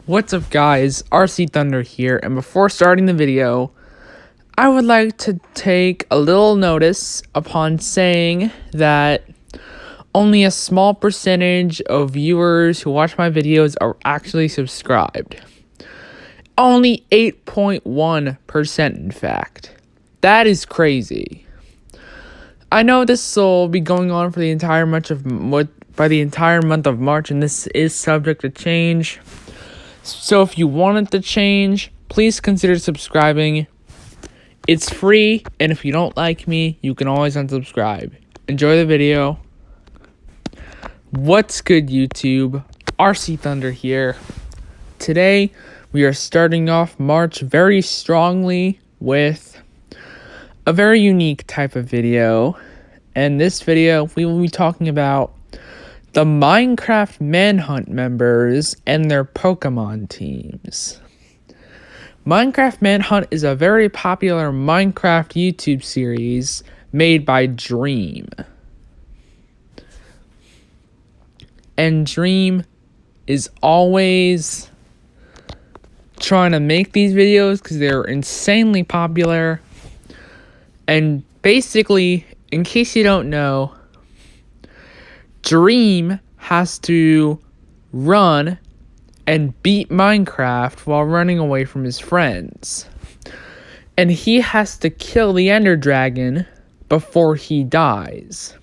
What's up guys, RC Thunder here, and before starting the video, I would like to take a little notice upon saying that only a small percentage of viewers who watch my videos are actually subscribed. Only 8.1% in fact. That is crazy. I know this will be going on for the entire month of March, and this is subject to change. So if you want it to change, please consider subscribing. It's free, and if you don't like me, you can always unsubscribe. Enjoy the video. What's good, YouTube? RC Thunder here. Today, we are starting off March very strongly with a very unique type of video. And this video, we will be talking about the Minecraft Manhunt members and their Pokémon teams. Minecraft Manhunt is a very popular Minecraft YouTube series made by Dream. And Dream is always trying to make these videos because they're insanely popular. And basically, in case you don't know, Dream has to run and beat Minecraft while running away from his friends. And he has to kill the Ender Dragon before he dies.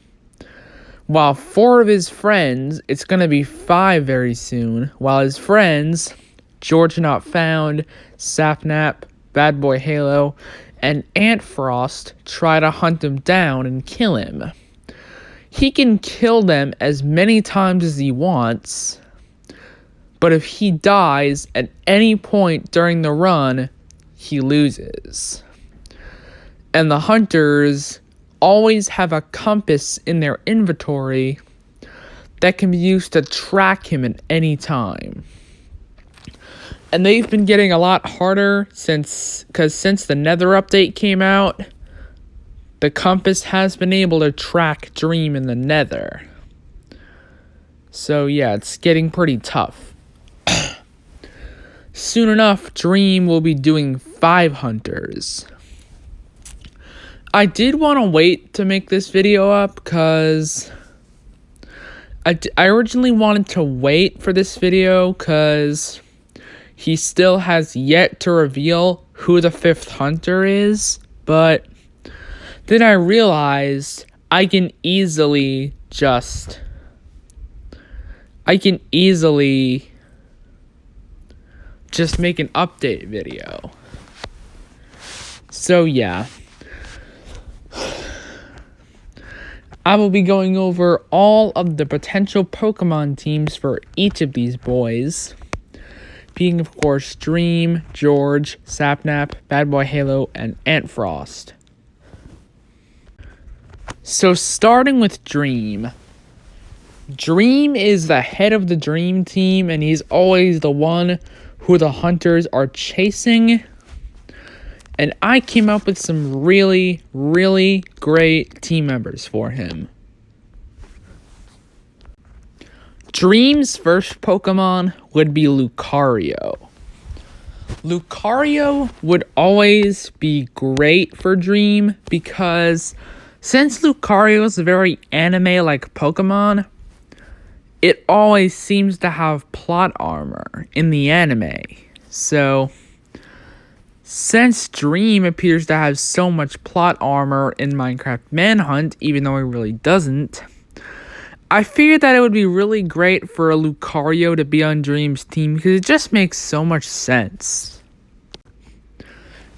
While 4 of his friends, it's going to be 5 very soon, while his friends, George Not Found, Sapnap, Bad Boy Halo, and Ant Frost, try to hunt him down and kill him. He can kill them as many times as he wants, but if he dies at any point during the run, he loses. And the hunters always have a compass in their inventory that can be used to track him at any time. And they've been getting a lot harder since the Nether update came out. The compass has been able to track Dream in the Nether. So yeah, it's getting pretty tough. Soon enough, Dream will be doing 5 hunters. I did want to wait to make this video up because I originally wanted to wait for this video because he still has yet to reveal who the 5th hunter is, but then I realized I can easily just make an update video. So yeah. I will be going over all of the potential Pokemon teams for each of these boys, being of course Dream, George, Sapnap, Bad Boy Halo, and Ant Frost. So starting with Dream. Dream is the head of the Dream team, and he's always the one who the hunters are chasing. And I came up with some really, really great team members for him. Dream's first Pokemon would be Lucario. Lucario would always be great for Dream because since Lucario is a very anime-like Pokemon, it always seems to have plot armor in the anime. So, since Dream appears to have so much plot armor in Minecraft Manhunt, even though he really doesn't, I figured that it would be really great for a Lucario to be on Dream's team because it just makes so much sense.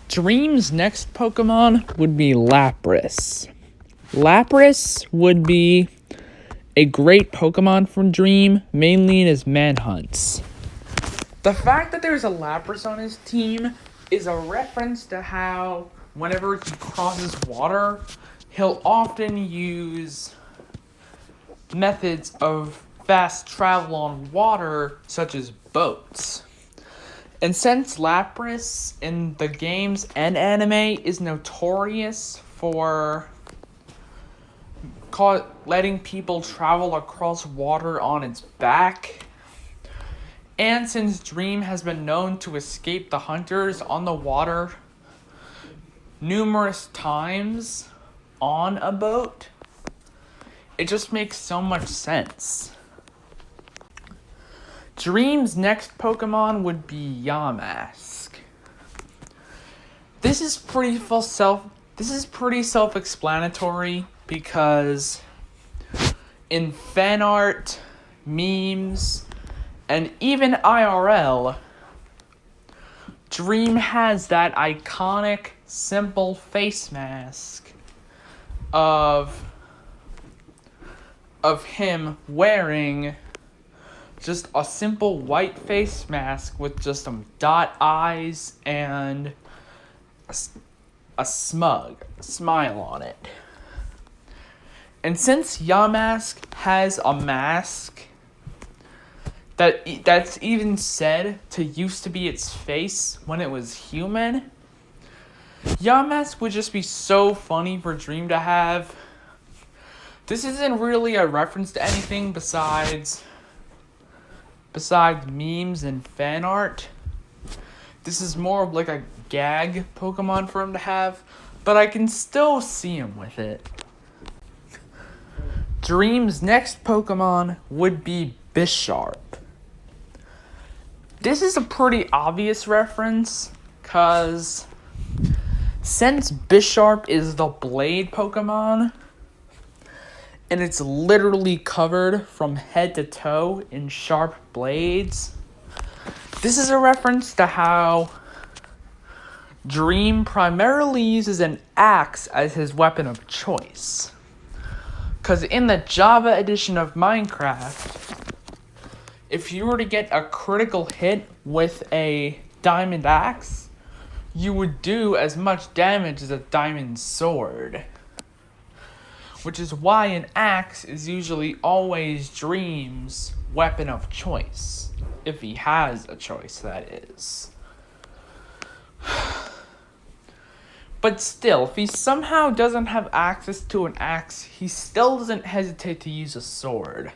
Dream's next Pokemon would be Lapras. Lapras would be a great Pokemon from Dream, mainly in his manhunts. The fact that there's a Lapras on his team is a reference to how whenever he crosses water, he'll often use methods of fast travel on water, such as boats. And since Lapras in the games and anime is notorious for letting people travel across water on its back, And since Dream has been known to escape the hunters on the water numerous times on a boat, it just makes so much sense. Dream's next Pokemon would be Yamask. This is pretty self-explanatory because in fan art, memes, and even IRL, Dream has that iconic, simple face mask of him wearing just a simple white face mask with just some dot eyes and a smug smile on it. And since Yamask has a mask that's even said to used to be its face when it was human, Yamask would just be so funny for Dream to have. This isn't really a reference to anything besides memes and fan art. This is more of like a gag Pokemon for him to have, but I can still see him with it. Dream's next Pokemon would be Bisharp. This is a pretty obvious reference, cause since Bisharp is the Blade Pokemon, and it's literally covered from head to toe in sharp blades, this is a reference to how Dream primarily uses an axe as his weapon of choice. Because in the Java edition of Minecraft, if you were to get a critical hit with a diamond axe, you would do as much damage as a diamond sword. Which is why an axe is usually always Dream's weapon of choice. If he has a choice, that is. But still, if he somehow doesn't have access to an axe, he still doesn't hesitate to use a sword.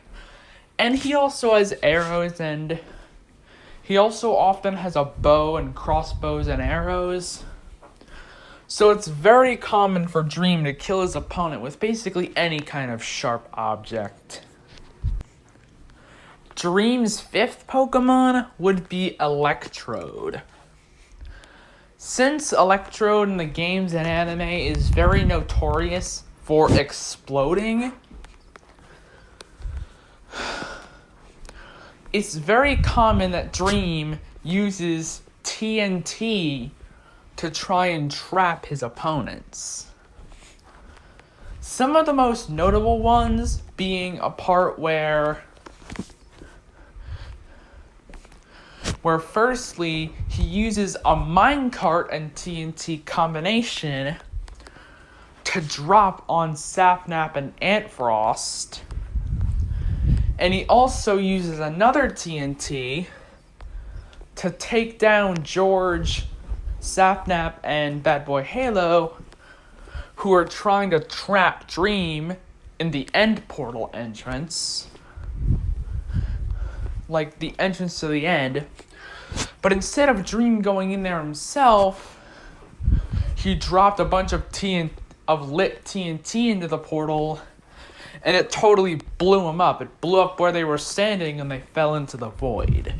And he also has arrows, and he also often has a bow and crossbows and arrows. So it's very common for Dream to kill his opponent with basically any kind of sharp object. Dream's fifth Pokemon would be Electrode. Since Electrode in the games and anime is very notorious for exploding, it's very common that Dream uses TNT to try and trap his opponents. Some of the most notable ones being a part where firstly, he uses a minecart and TNT combination to drop on Sapnap and Antfrost. And he also uses another TNT to take down George, Sapnap, and Bad Boy Halo, who are trying to trap Dream in the end portal entrance. Like the entrance to the end. But instead of Dream going in there himself, he dropped a bunch of lit TNT into the portal, and it totally blew them up. It blew up where they were standing, and they fell into the void.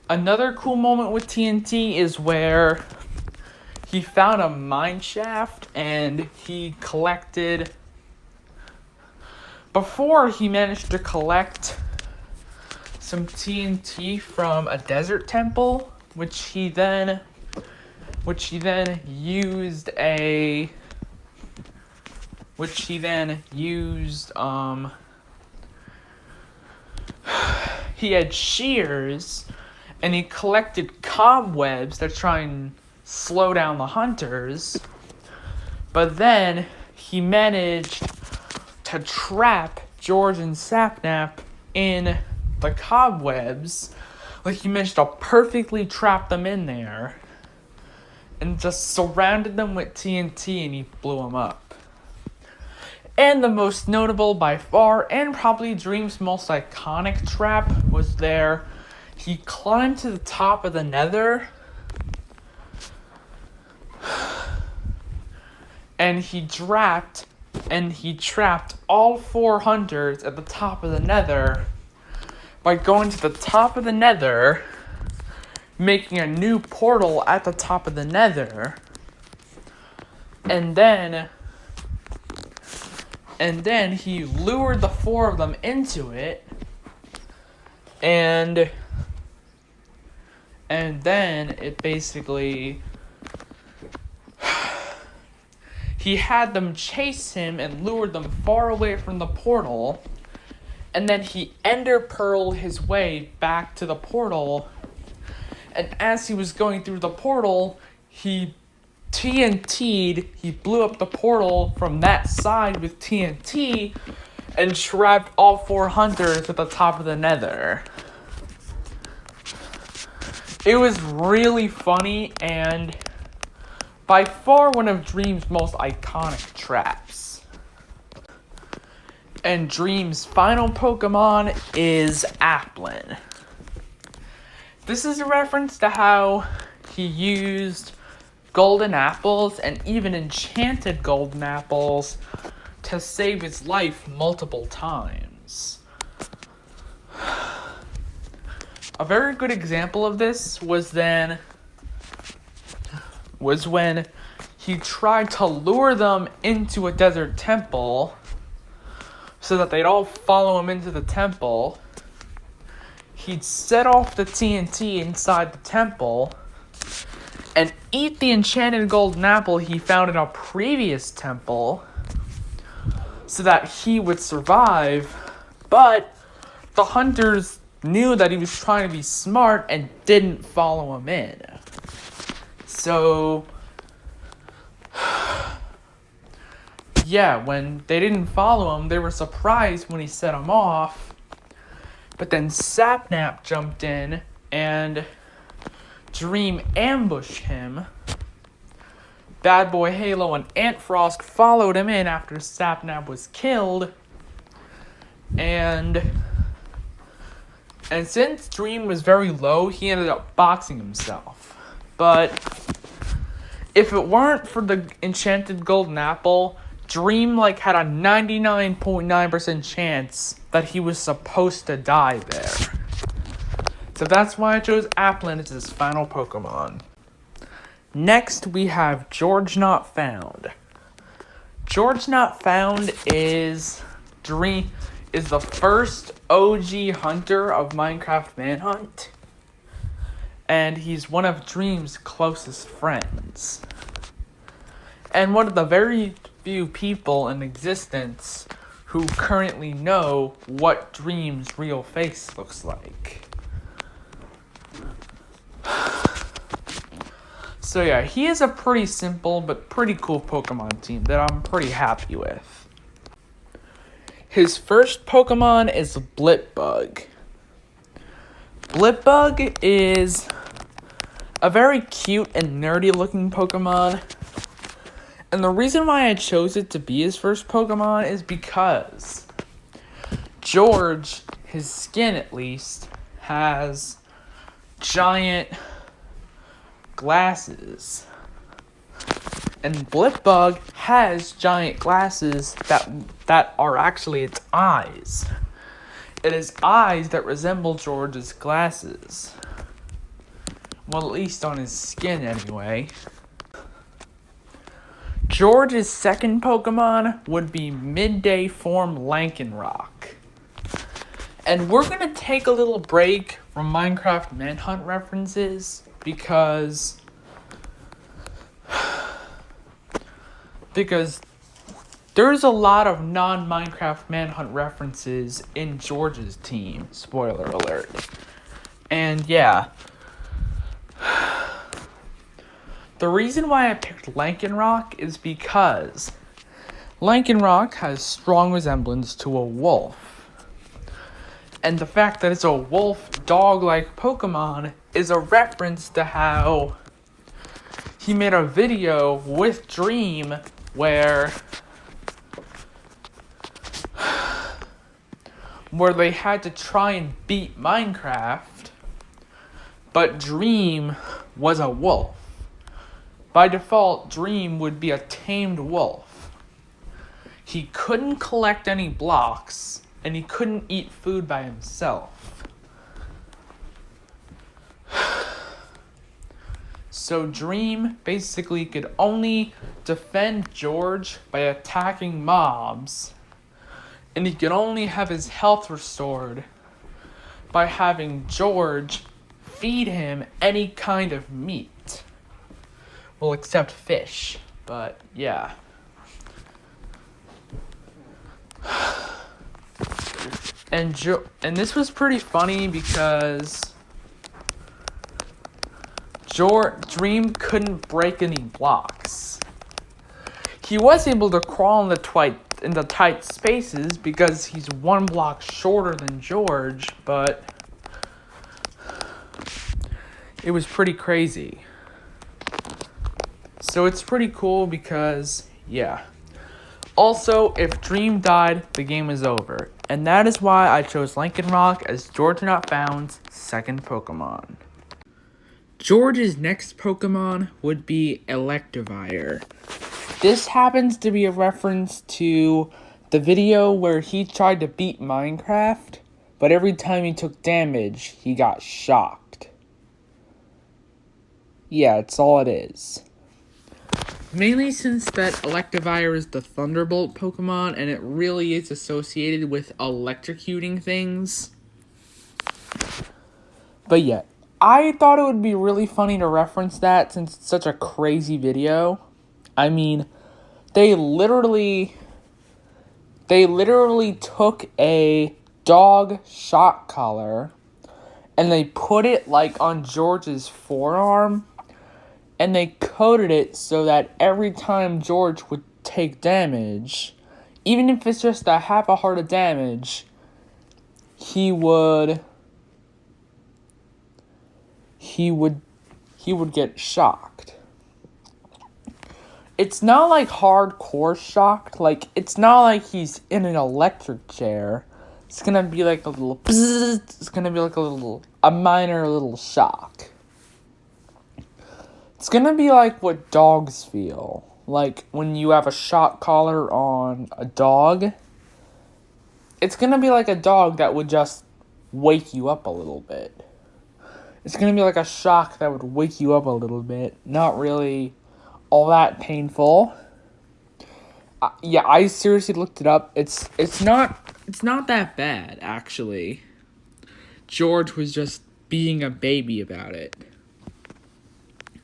Another cool moment with TNT is where he found a mine shaft, and he collected... Before, he managed to collect some TNT from a desert temple, which he then used he had shears, and he collected cobwebs to try and slow down the hunters, but then he managed to trap George and Sapnap in the cobwebs. Like, he managed to perfectly trap them in there and just surrounded them with TNT, and he blew them up. And the most notable by far, and probably Dream's most iconic trap, was there. He climbed to the top of the Nether, and he trapped all 4 hunters at the top of the Nether by going to the top of the Nether, making a new portal at the top of the Nether, and then he lured the 4 of them into it, and then it basically, he had them chase him and lured them far away from the portal, and then he ender pearled his way back to the portal, and as he was going through the portal, he blew up the portal from that side with TNT, and trapped all 4 hunters at the top of the Nether. It was really funny, and by far one of Dream's most iconic traps. And Dream's final Pokemon is Applin. This is a reference to how he used golden apples and even enchanted golden apples to save his life multiple times. A very good example of this was when he tried to lure them into a desert temple so that they'd all follow him into the temple. He'd set off the TNT inside the temple and eat the enchanted golden apple he found in a previous temple so that he would survive, but the hunters knew that he was trying to be smart and didn't follow him in. So, yeah, when they didn't follow him, they were surprised when he set them off. But then Sapnap jumped in and Dream ambushed him. Bad Boy Halo and Antfrost followed him in after Sapnap was killed. And since Dream was very low, he ended up boxing himself. But if it weren't for the enchanted golden apple, Dream had a 99.9% chance that he was supposed to die there. So that's why I chose Applin as his final Pokemon. Next, we have George Not Found. George Not Found is the first OG hunter of Minecraft Manhunt, and he's one of Dream's closest friends, and one of the very few people in existence who currently know what Dream's real face looks like. So yeah, he is a pretty simple but pretty cool Pokemon team that I'm pretty happy with. His first Pokemon is Blipbug. Blipbug is a very cute and nerdy looking Pokemon. And the reason why I chose it to be his first Pokemon is because George, his skin at least, has giant glasses. And Blipbug has giant glasses that are actually its eyes. It is eyes that resemble George's glasses. Well, at least on his skin anyway. George's second Pokemon would be Midday Form Lycanroc. And we're going to take a little break from Minecraft Manhunt references because there's a lot of non-Minecraft Manhunt references in George's team. Spoiler alert. And yeah. The reason why I picked Lycanroc is because Lycanroc has strong resemblance to a wolf. And the fact that it's a wolf dog-like Pokemon is a reference to how he made a video with Dream where where they had to try and beat Minecraft, but Dream was a wolf. By default, Dream would be a tamed wolf. He couldn't collect any blocks, and he couldn't eat food by himself. So Dream basically could only defend George by attacking mobs, and he could only have his health restored by having George feed him any kind of meat. Well, except fish, but yeah. And this was pretty funny because Dream couldn't break any blocks. He was able to crawl in the tight spaces because he's one block shorter than George, but it was pretty crazy. So it's pretty cool because, yeah. Also, if Dream died, the game is over. And that is why I chose Lycanroc as George Not Found's second Pokemon. George's next Pokemon would be Electivire. This happens to be a reference to the video where he tried to beat Minecraft, but every time he took damage, he got shocked. Yeah, that's all it is. Mainly since that Electivire is the Thunderbolt Pokemon, and it really is associated with electrocuting things. But yeah, I thought it would be really funny to reference that since it's such a crazy video. I mean, they literally took a dog shock collar and they put it like on George's forearm. And they coded it so that every time George would take damage, even if it's just a half a heart of damage, he would get shocked. It's not like hardcore shocked. Like, it's not like he's in an electric chair. It's gonna be like a little bzzz. It's gonna be like a minor little shock. It's gonna be like what dogs feel. Like when you have a shock collar on a dog. It's gonna be like a dog that would just wake you up a little bit. It's gonna be like a shock that would wake you up a little bit. Not really all that painful. Yeah, I seriously looked it up. It's not that bad, actually. George was just being a baby about it.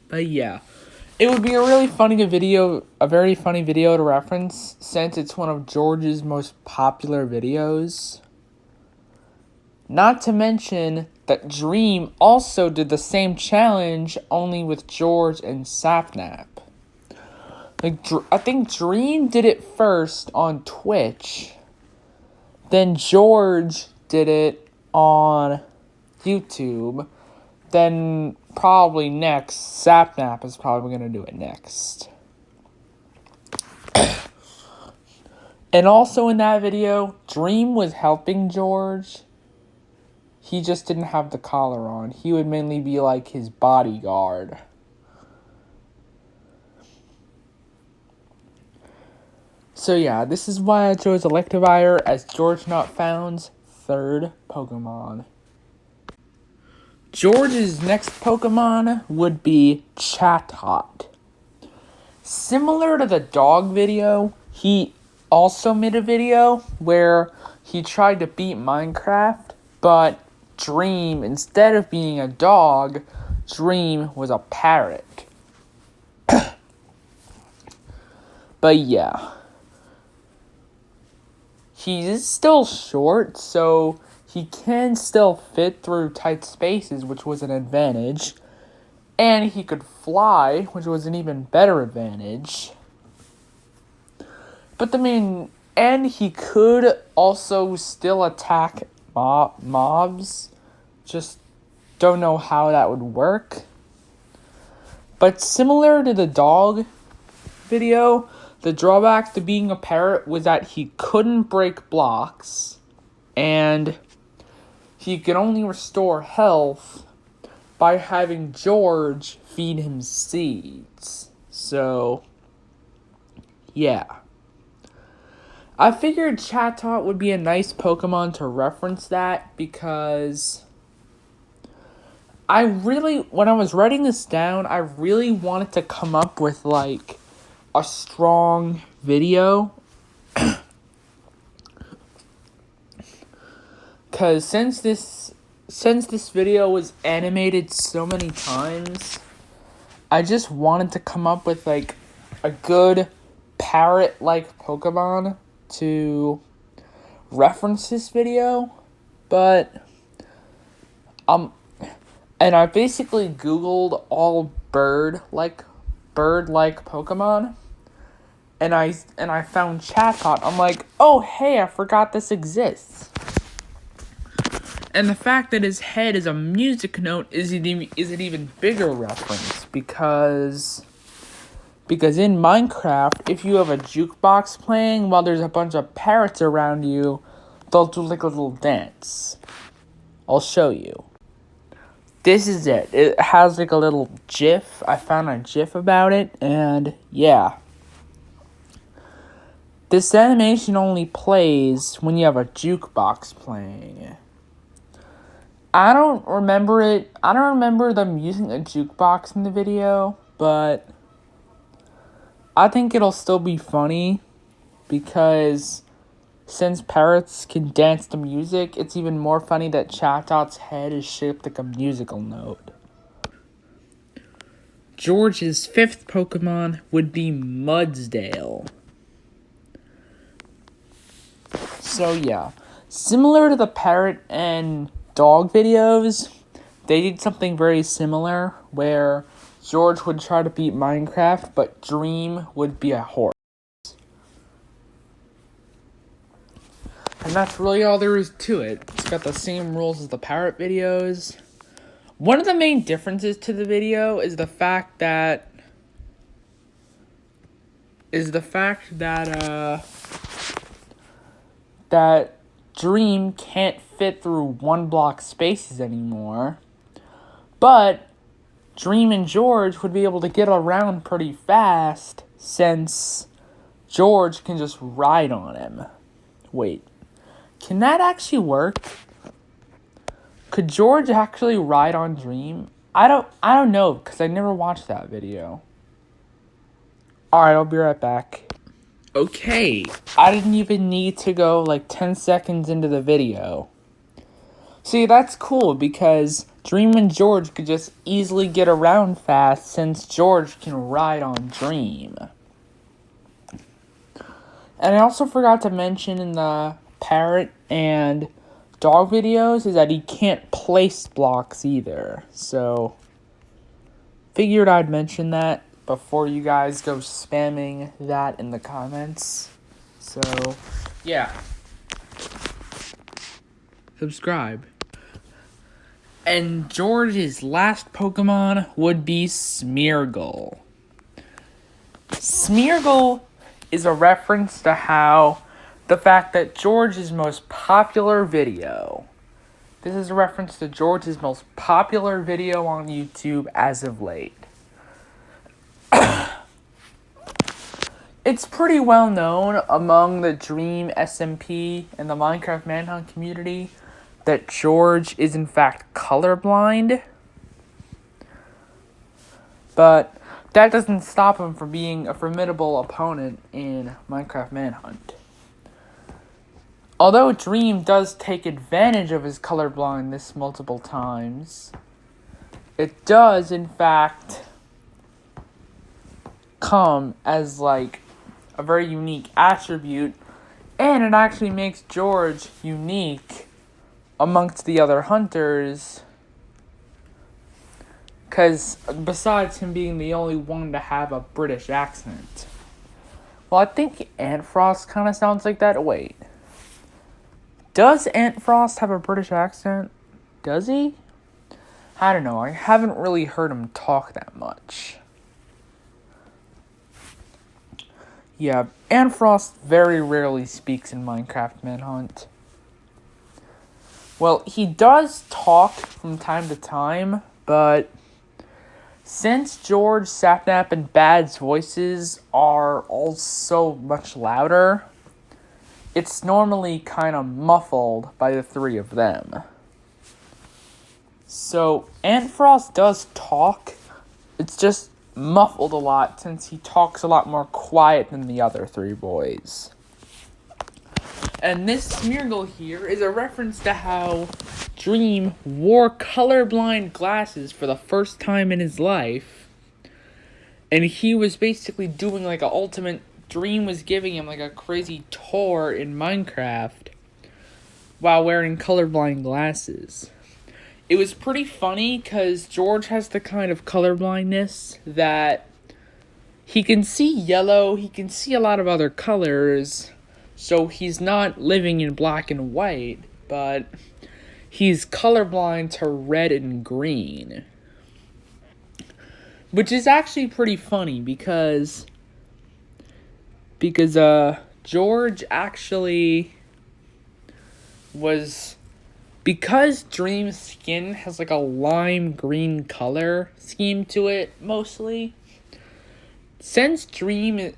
But yeah, it would be a very funny video to reference since it's one of George's most popular videos. Not to mention that Dream also did the same challenge, only with George and Sapnap. I think Dream did it first on Twitch, then George did it on YouTube, then probably next, Sapnap is probably going to do it next. And also in that video, Dream was helping George. He just didn't have the collar on. He would mainly be like his bodyguard. So yeah, this is why I chose Electivire as George Not Found's third Pokemon. George's next Pokemon would be Chatot. Similar to the dog video, he also made a video where he tried to beat Minecraft, but Dream, instead of being a dog, Dream was a parrot. But yeah. He is still short, so he can still fit through tight spaces, which was an advantage. And he could fly, which was an even better advantage. But and he could also still attack mobs. Just don't know how that would work. But similar to the dog video, the drawback to being a parrot was that he couldn't break blocks. and he can only restore health by having George feed him seeds. So, yeah. I figured Chatot would be a nice Pokemon to reference that because when I was writing this down, I really wanted to come up with like a strong video. Cause since this video was animated so many times, I just wanted to come up with like a good parrot-like Pokemon to reference this video, but and I basically Googled all bird-like Pokemon, and I found Chatot. I'm like, oh hey, I forgot this exists. And the fact that his head is a music note is an even bigger reference because in Minecraft, if you have a jukebox playing while there's a bunch of parrots around you, they'll do like a little dance. I'll show you. This is it. It has like a little GIF. I found a GIF about it, and yeah. This animation only plays when you have a jukebox playing. I don't remember them using a jukebox in the video, but I think it'll still be funny because since parrots can dance to music, it's even more funny that Chatot's head is shaped like a musical note. George's 5th Pokemon would be Mudsdale. So yeah, similar to the parrot and dog videos, they did something very similar where George would try to beat Minecraft, but Dream would be a horse. And that's really all there is to it. It's got the same rules as the parrot videos. One of the main differences to the video is the fact that that Dream can't fit through 1-block spaces anymore, but Dream and George would be able to get around pretty fast since George can just ride on him. Wait, can that actually work? Could George actually ride on Dream? I don't know because I never watched that video. Alright, I'll be right back. Okay, I didn't even need to go like 10 seconds into the video. See, that's cool because Dream and George could just easily get around fast since George can ride on Dream. And I also forgot to mention in the parrot and dog videos is that he can't place blocks either. So, figured I'd mention that before you guys go spamming that in the comments. So, yeah. Subscribe. And George's last Pokemon would be Smeargle. Smeargle is a reference to how the fact that George's most popular video. This is a reference to George's most popular video on YouTube as of late. It's pretty well known among the Dream SMP and the Minecraft Manhunt community that George is in fact colorblind. But that doesn't stop him from being a formidable opponent in Minecraft Manhunt. Although Dream does take advantage of his colorblindness multiple times, it does in fact come as like a very unique attribute, and it actually makes George unique amongst the other hunters, because besides him being the only one to have a British accent. Well, I think Antfrost kind of sounds like that. Wait, does Antfrost have a British accent? Does he? I don't know, I haven't really heard him talk that much. Yeah, Antfrost very rarely speaks in Minecraft Manhunt. Well, he does talk from time to time, but since George, Sapnap, and Bad's voices are all so much louder, it's normally kind of muffled by the three of them. So, Antfrost does talk, it's just muffled a lot since he talks a lot more quiet than the other three boys. And this Smeargle here is a reference to how Dream wore colorblind glasses for the first time in his life. And he was basically doing like a ultimate... Dream was giving him like a crazy tour in Minecraft while wearing colorblind glasses. It was pretty funny because George has the kind of colorblindness that he can see yellow, he can see a lot of other colors, so he's not living in black and white, but he's colorblind to red and green. Which is actually pretty funny because George actually was... Because Dream's skin has like a lime green color scheme to it, mostly. Since George is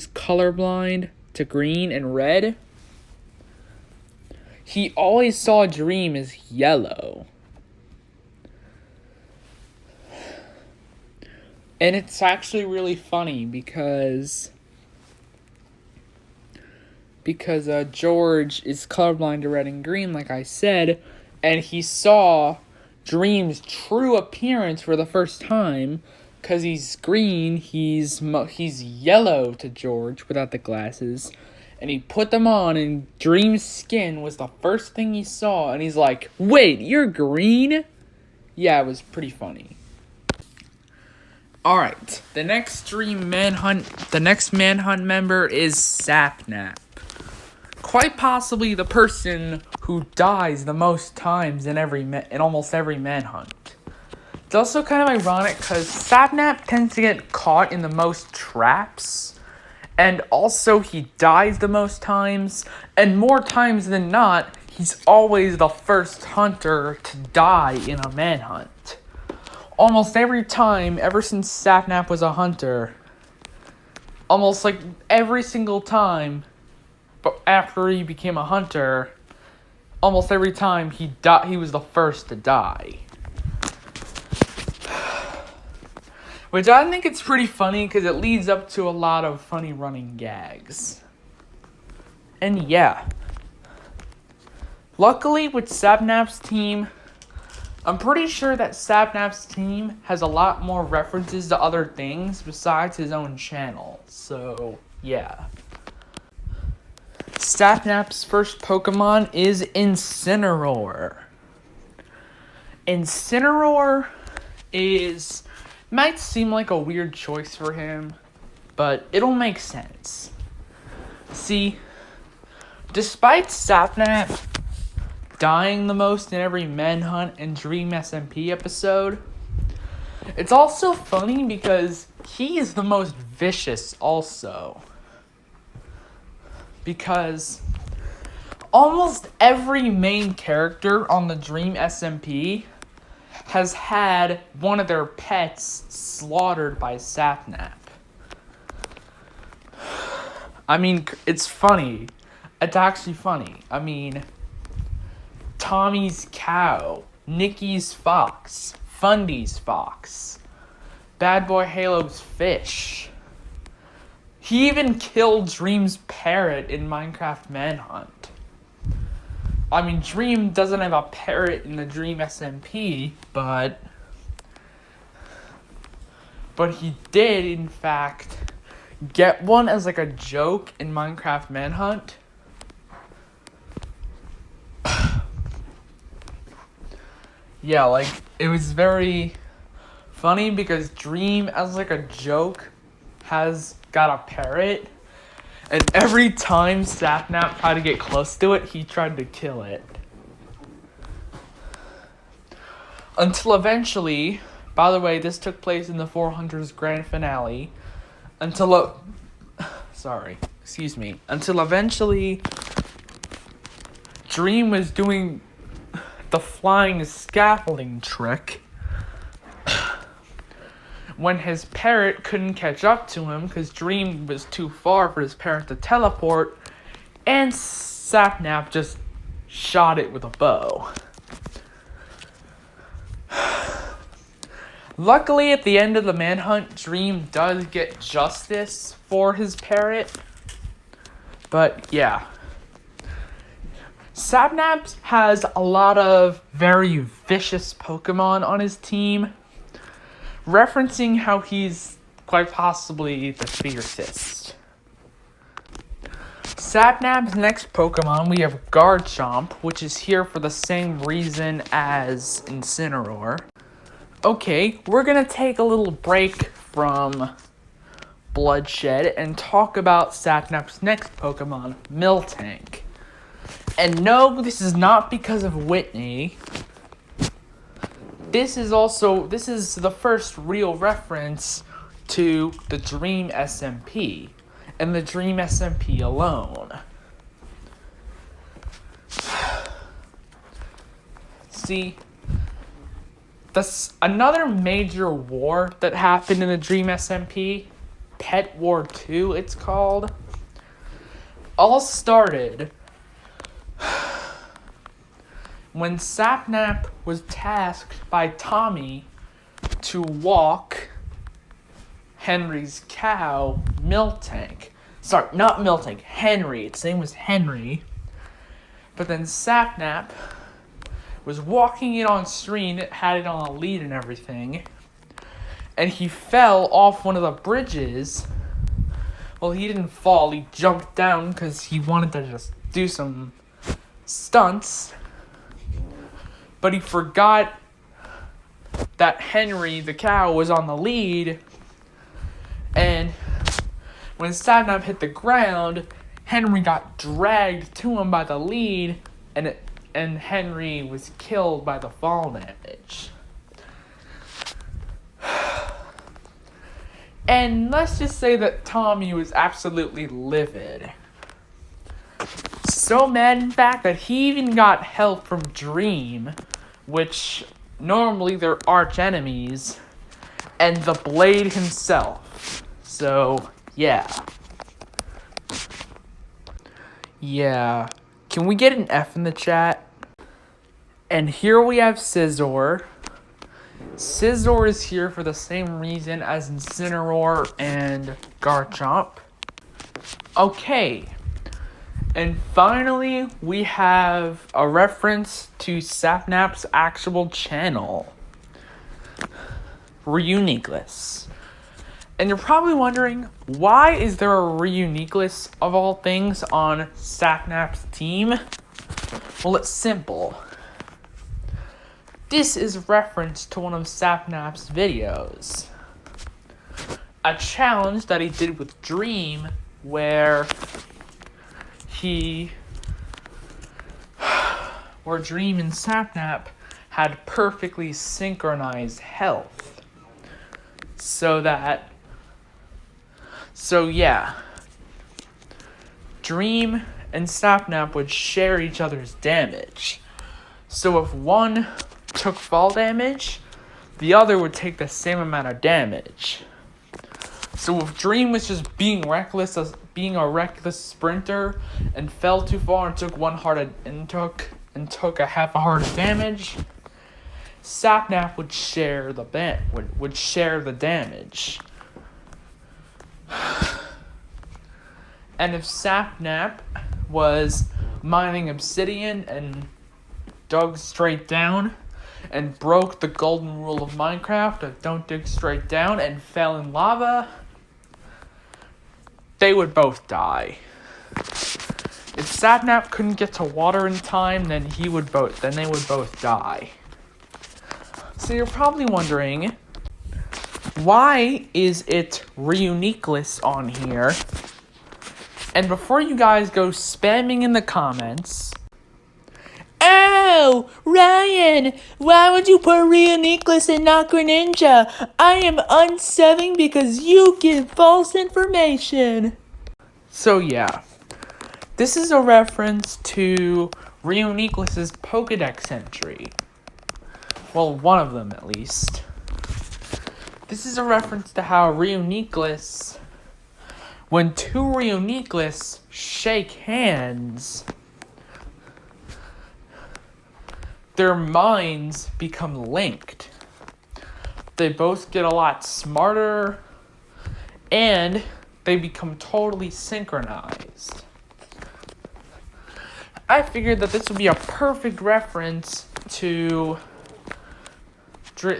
colorblind to green and red, he always saw Dream as yellow. And it's actually really funny because George is colorblind to red and green, like I said, and he saw Dream's true appearance for the first time. Because he's green, he's yellow to George without the glasses. And he put them on, and Dream's skin was the first thing he saw. And he's like, wait, you're green? Yeah, it was pretty funny. Alright, the next Manhunt member is Sapnap. Quite possibly the person who dies the most times in almost every Manhunt. It's also kind of ironic because Sapnap tends to get caught in the most traps, and also he dies the most times, and more times than not, he's always the first hunter to die in a Manhunt. Almost every time, ever since Sapnap was a hunter, almost like every single time, but after he became a hunter, almost every time he was the first to die. Which I think it's pretty funny because it leads up to a lot of funny running gags. And yeah. Luckily with Sapnap's team, I'm pretty sure that Sapnap's team has a lot more references to other things besides his own channel. So, yeah. Sapnap's first Pokemon is Incineroar. Incineroar might seem like a weird choice for him, but it'll make sense. See, despite Sapnap dying the most in every Manhunt and Dream SMP episode, it's also funny because he is the most vicious also. Because almost every main character on the Dream SMP has had one of their pets slaughtered by Sapnap. I mean, it's funny. It's actually funny. I mean, Tommy's cow, Nikki's fox, Fundy's fox, Bad Boy Halo's fish. He even killed Dream's parrot in Minecraft Manhunt. I mean, Dream doesn't have a parrot in the Dream SMP, but he did, in fact, get one as like a joke in Minecraft Manhunt. Yeah, like, it was very funny because Dream, as like a joke, has got a parrot. And every time Sapnap tried to get close to it, he tried to kill it. Until eventually, by the way, this took place in the 400's grand finale. Until eventually, Dream was doing the flying scaffolding trick when his parrot couldn't catch up to him because Dream was too far for his parrot to teleport, and Sapnap just shot it with a bow. Luckily, at the end of the manhunt, Dream does get justice for his parrot. But yeah. Sapnap has a lot of very vicious Pokemon on his team, referencing how he's quite possibly the fiercest. Sapnap's next Pokemon, we have Garchomp, which is here for the same reason as Incineroar. Okay, we're gonna take a little break from Bloodshed and talk about Sapnap's next Pokemon, Miltank. And no, this is not because of Whitney. This is the first real reference to the Dream SMP, and the Dream SMP alone. See, another major war that happened in the Dream SMP, Pet War 2 it's called, all started when Sapnap was tasked by Tommy to walk Henry's cow, Miltank. Sorry, not Miltank, Henry. Its name was Henry. But then Sapnap was walking it on screen, it had it on a lead and everything, and he fell off one of the bridges. Well, he didn't fall, he jumped down because he wanted to just do some stunts, but he forgot that Henry, the cow, was on the lead, and when Sapnap hit the ground, Henry got dragged to him by the lead, and Henry was killed by the fall damage. And let's just say that Tommy was absolutely livid. So mad, in fact, that he even got help from Dream, which normally they're arch enemies, and the Blade himself. So, yeah. Yeah. Can we get an F in the chat? And here we have Scizor. Scizor is here for the same reason as Incineroar and Garchomp. Okay. And finally, we have a reference to Sapnap's actual channel, Reuniqueless. And you're probably wondering, why is there a Reuniqueless of all things on Sapnap's team? Well, it's simple. This is reference to one of Sapnap's videos. A challenge that he did with Dream, where Dream and Sapnap had perfectly synchronized health. So yeah, Dream and Sapnap would share each other's damage. So if one took fall damage, the other would take the same amount of damage. So if Dream was just being a reckless sprinter and fell too far and took a half a heart of damage, Sapnap would share the damage. And if Sapnap was mining obsidian and dug straight down and broke the golden rule of Minecraft of don't dig straight down and fell in lava, they would both die. If Sapnap couldn't get to water in time, then they would both die. So you're probably wondering, why is it Reuniqueless on here? And before you guys go spamming in the comments, "Oh, Ryan, why would you put Reuniqueless and not Greninja? I am unsubbing because you give false information." So yeah, this is a reference to Reuniclus's Pokedex entry. Well, one of them at least. This is a reference to how Reuniclus, when two Reuniclus shake hands, their minds become linked. They both get a lot smarter, and they become totally synchronized. I figured that this would be a perfect reference to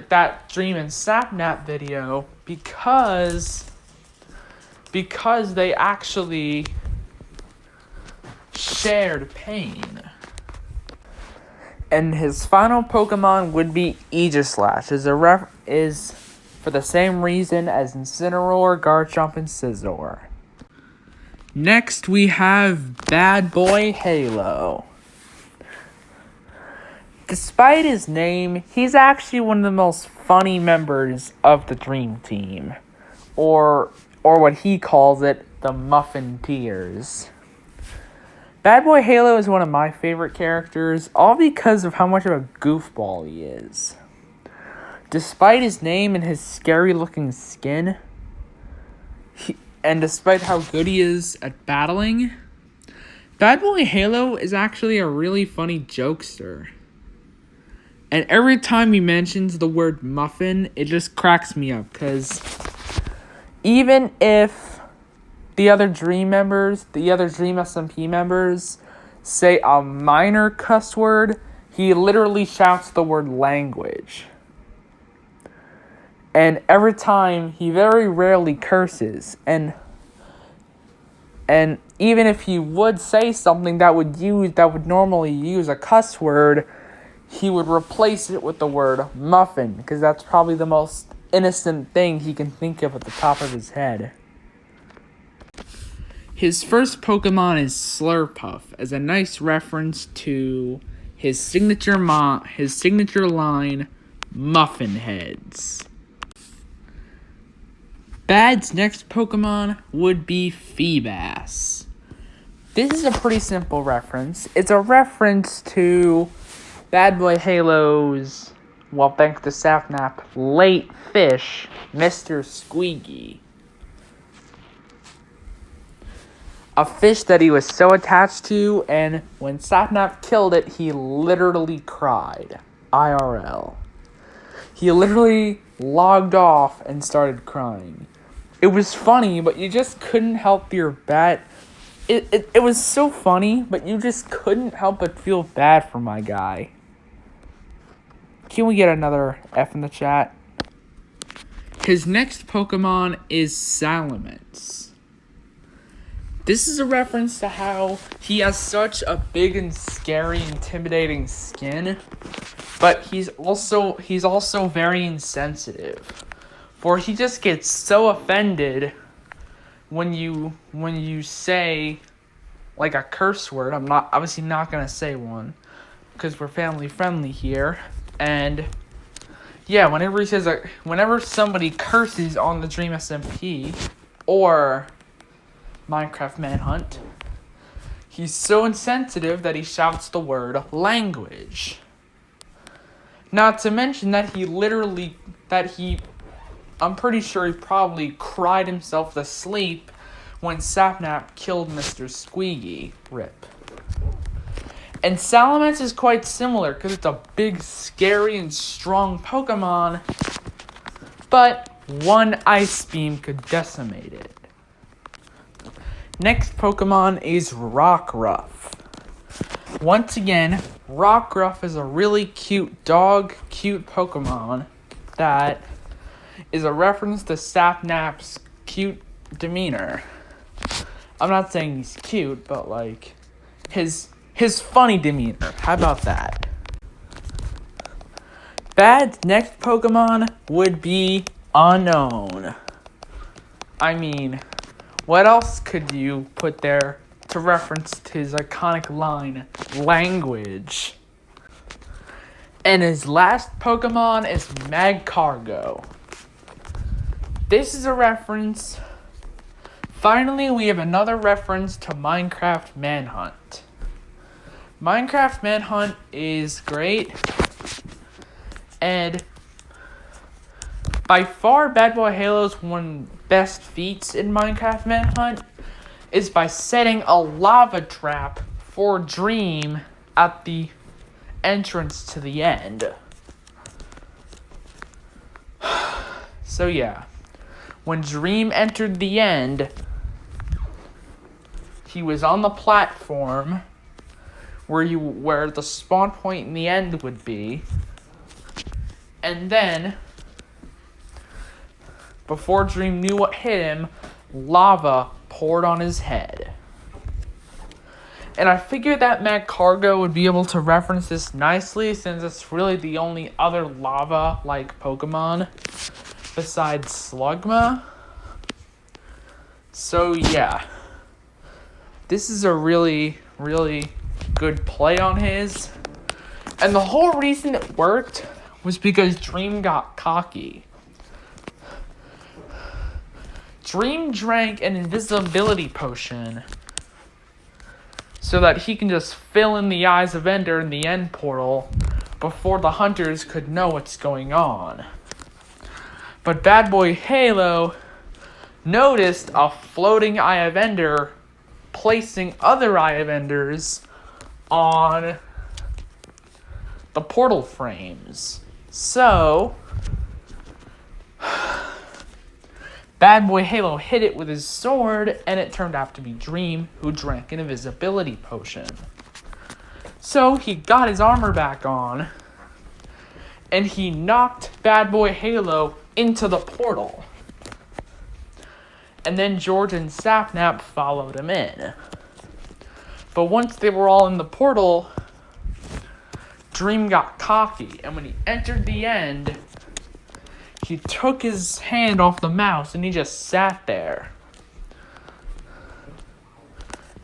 that Dream and Sapnap video because they actually shared pain. And his final Pokemon would be Aegislash, is for the same reason as Incineroar, Garchomp, and Scizor. Next, we have Bad Boy Halo. Despite his name, he's actually one of the most funny members of the Dream Team. Or what he calls it, the Muffin Tears. Bad Boy Halo is one of my favorite characters, all because of how much of a goofball he is. Despite his name and his scary-looking skin, and despite how good he is at battling, Bad Boy Halo is actually a really funny jokester. And every time he mentions the word muffin, it just cracks me up, because even if the other Dream SMP members say a minor cuss word, he literally shouts the word language. And every time, he very rarely curses. And even if he would say something that would normally use a cuss word, he would replace it with the word muffin, because that's probably the most innocent thing he can think of at the top of his head. His first Pokemon is Slurpuff, as a nice reference to his signature line, Muffin Heads. Bad's next Pokemon would be Feebas. This is a pretty simple reference. It's a reference to Bad Boy Halo's, well, thanks to Sapnap, late fish, Mr. Squeaky. A fish that he was so attached to, and when Sapnap killed it, he literally cried. IRL. He literally logged off and started crying. It was funny, but you just couldn't help your bad. It was so funny, but you just couldn't help but feel bad for my guy. Can we get another F in the chat? His next Pokemon is Salamence. This is a reference to how he has such a big and scary, intimidating skin, but he's also very insensitive. For he just gets so offended when you say like a curse word. I'm obviously not gonna say one because we're family friendly here. And yeah, whenever somebody curses on the Dream SMP or Minecraft Manhunt, he's so insensitive that he shouts the word language. Not to mention that I'm pretty sure he probably cried himself to sleep when Sapnap killed Mr. Squeaky. RIP. And Salamence is quite similar because it's a big, scary, and strong Pokemon, but one Ice Beam could decimate it. Next Pokemon is Rockruff. Once again, Rockruff is a really cute Pokemon that is a reference to Sapnap's cute demeanor. I'm not saying he's cute, but like his funny demeanor. How about that? Bad's next Pokemon would be Unknown. I mean, what else could you put there to reference his iconic line, language? And his last Pokemon is Magcargo. This is a reference. Finally, we have another reference to Minecraft Manhunt. Minecraft Manhunt is great, and by far Bad Boy Halo's one best feats in Minecraft Manhunt is by setting a lava trap for Dream at the entrance to the end. So yeah, when Dream entered the end, he was on the platform where the spawn point in the end would be, and then before Dream knew what hit him, lava poured on his head. And I figured that Matt Cargo would be able to reference this nicely, since it's really the only other lava-like Pokemon besides Slugma. So yeah, this is a really, really good play on his. And the whole reason it worked was because Dream got cocky. Dream drank an invisibility potion so that he can just fill in the eyes of Ender in the end portal before the hunters could know what's going on. But Bad Boy Halo noticed a floating Eye of Ender placing other Eye of Enders on the portal frames. So Bad Boy Halo hit it with his sword, and it turned out to be Dream, who drank an invisibility potion. So he got his armor back on, and he knocked Bad Boy Halo into the portal. And then George and Sapnap followed him in. But once they were all in the portal, Dream got cocky, and when he entered the end, he took his hand off the mouse and he just sat there.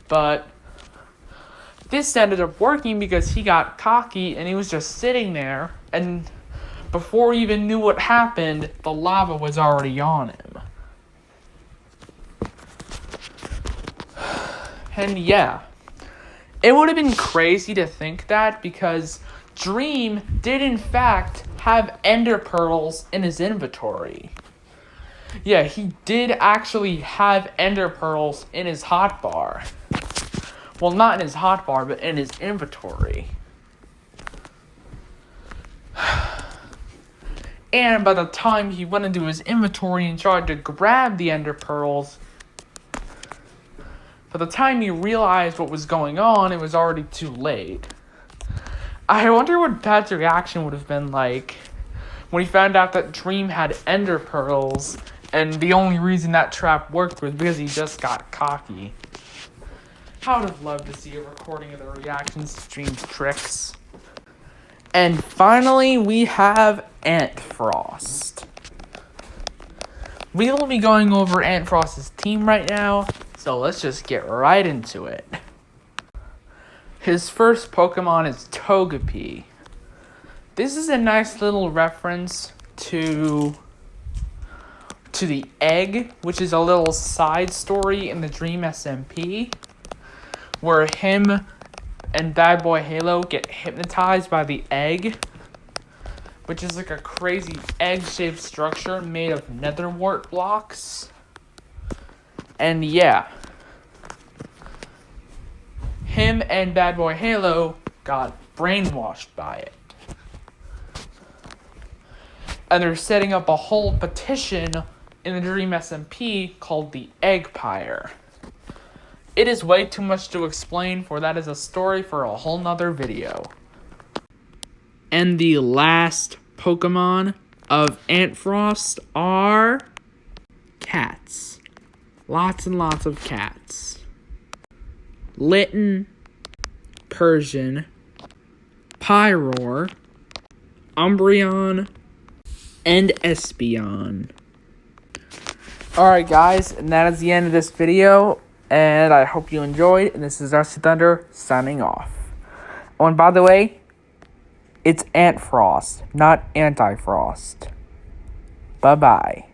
But this ended up working because he got cocky and he was just sitting there, and before he even knew what happened, the lava was already on him. And yeah, it would have been crazy to think that, because Dream did in fact have ender pearls in his inventory. Yeah, he did actually have ender pearls in his hotbar. Well, not in his hotbar, but in his inventory. And by the time he went into his inventory and tried to grab the ender pearls, by the time he realized what was going on, it was already too late. I wonder what Pat's reaction would have been like when he found out that Dream had ender pearls, and the only reason that trap worked was because he just got cocky. I would have loved to see a recording of the reactions to Dream's tricks. And finally, we have Antfrost. We will be going over Antfrost's team right now, so let's just get right into it. His first Pokemon is Togepi. This is a nice little reference to the egg, which is a little side story in the Dream SMP, where him and Bad Boy Halo get hypnotized by the egg, which is like a crazy egg-shaped structure made of netherwort blocks. And yeah, him and Bad Boy Halo got brainwashed by it. And they're setting up a whole petition in the Dream SMP called the Eggpire. It is way too much to explain, for that is a story for a whole nother video. And the last Pokemon of Antfrost are cats. Lots and lots of cats. Litten, Persian, Pyroar, Umbreon, and Espeon. Alright guys, and that is the end of this video, and I hope you enjoyed, and this is Darcy Thunder signing off. Oh, and by the way, it's Antfrost, not Antifrost. Bye-bye.